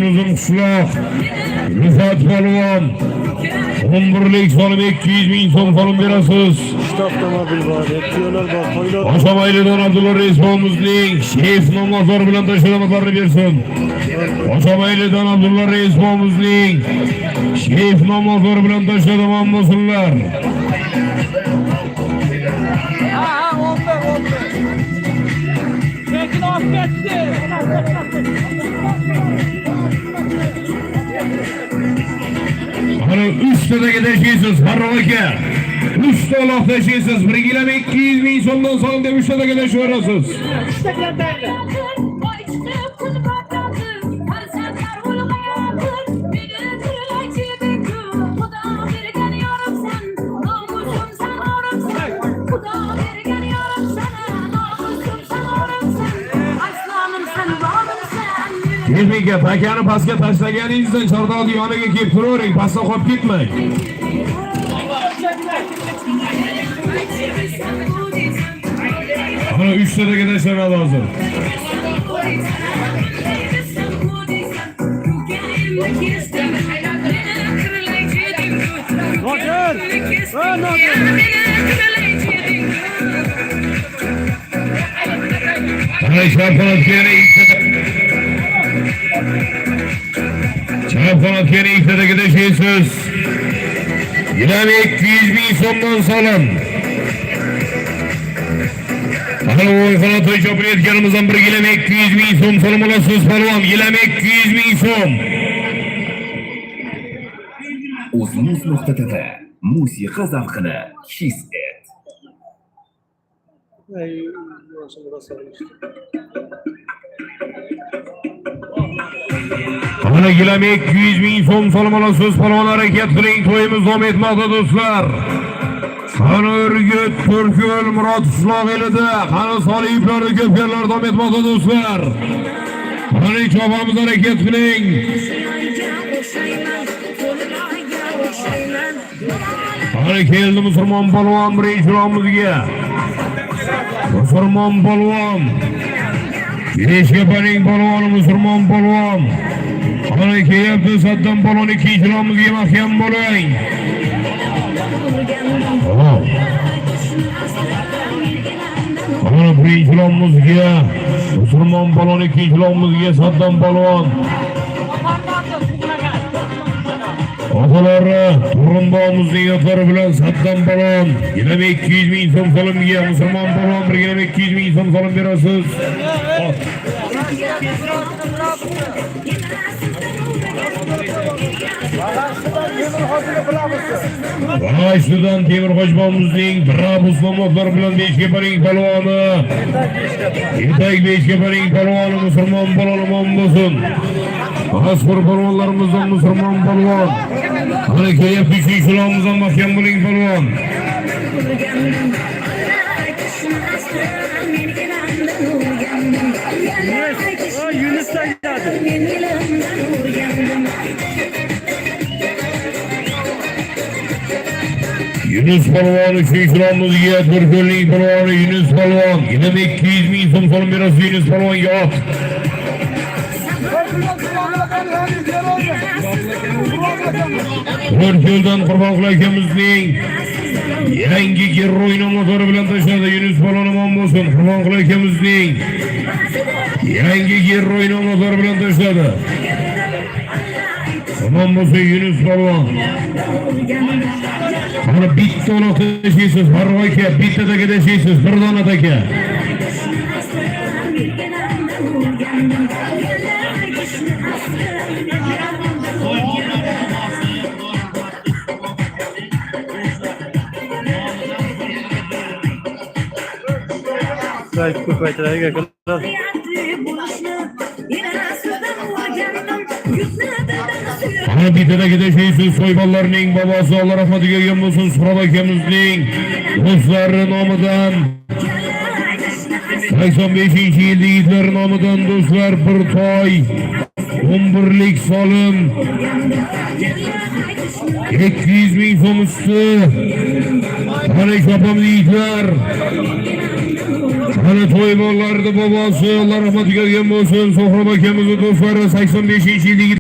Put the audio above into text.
Uzun Qishloq, Rifat polvon, 11lik solim 200 ming so'm solim berasiz. Avtomobil bor, yo'llar bor, qo'ylar. Oshamaylidan Abdulla Reisxonimizning shef nomozori bilan tashlamatlarni bersin. Oshamaylidan Abdulla Reisxonimizning shef nomozori bilan tashlaman bo'lsinlar. Lekin olib ketdi. Ana 3 tadagi tashiysiz, Farruh aka. 3 taloq tashiysiz, 1 kilo 200 ming so'mdan so'ng deb 3 tadagi tashib berasiz. Texnika pakani pastga tashlaganingizdan chordoqning yoniga kelib turavering, pastga qolib ketmang. Mana 3 tadagi tashlanadi hozir. Çarpılatken iktidaki de şeysiz. Yine 200 bin so'mdan so'lim. Ana o'yxona to'y chopilayotganimizdan 1 kilo 200 ming so'm so'lim olasiz polvon. Yine 200 ming so'm. Uzmuz.tv musiqa zavqini his et. Ana kilo 200 ming so'm so'lim olasiz polvon, harakat qiling, to'yimiz davom etmoqda do'stlar. Qani Urgut, To'rko'l, Murod qishloq elida, qani Soliyevlarni ko'p yerlar davom etmoqda do'stlar. Qani chopamiz, harakat qiling. Qani keldi musulmon polvon birinchi romimizga. Musulmon polvon. Beşkepaning polvoni musulmon polvon. Qani kelyapti Saddam polvon, ikkinchi romimizga mahkam bo'ling. Qani birinchi romimizga musulmon polvon, ikkinchi romimizga Saddam polvon. Otalari Turg'unboyimizning yotlari bilan Saddam polvon. Yine 200 ming so'm so'limga musulmon polvon 1 kilo 200 ming so'm so'lim berasiz. G'ashtidan Temur Hojiboyimizning Brabus nomozlari bilan Beshkepaning polvoni. Yetak Beshkepaning polvoni musulmon polvon omon bo'lsin. Mazkur polvonlarimizdan musulmon polvon. Qani kelyapti 3-chi romimizdan mahkam bo'ling polvon. Yunus aytadi. Yunus polvon 3-chi romimizga To'rko'lning polvoni Yunus polvon. Yine 200 ming so'm so'lim berasiz Yunus polvonga ot. To'rko'ldan Qurbonqul akamizning yangi giroy nomozori bilan tashladi. Yunus polvon omon bo'lsin. Qurbonqul akamizning yangi giroy nomozori bilan tashladi. Omon bo'lsin Yunus polvon. Qani bitta uloq tashiysiz, Farruh aka, bittadagi tashiysiz, bir dona aka. Ko'paytiraylik akalar. Qani bittadagi tashiysiz, soybollarning bobosi Alloh rahmatiga yetgan bo'lsin. Suhrob akamizning do'stlari nomidan 85-yil yigitlar nomidan do'stlar bir toy 11lik solim 200 ming so'm usti. Qani chopamiz yigitlar. Mana to'y bolalarning bobosi, Alloh rahmat ko'rgan bo'lsin. So'hrob akamizni do'stlari 85-yillik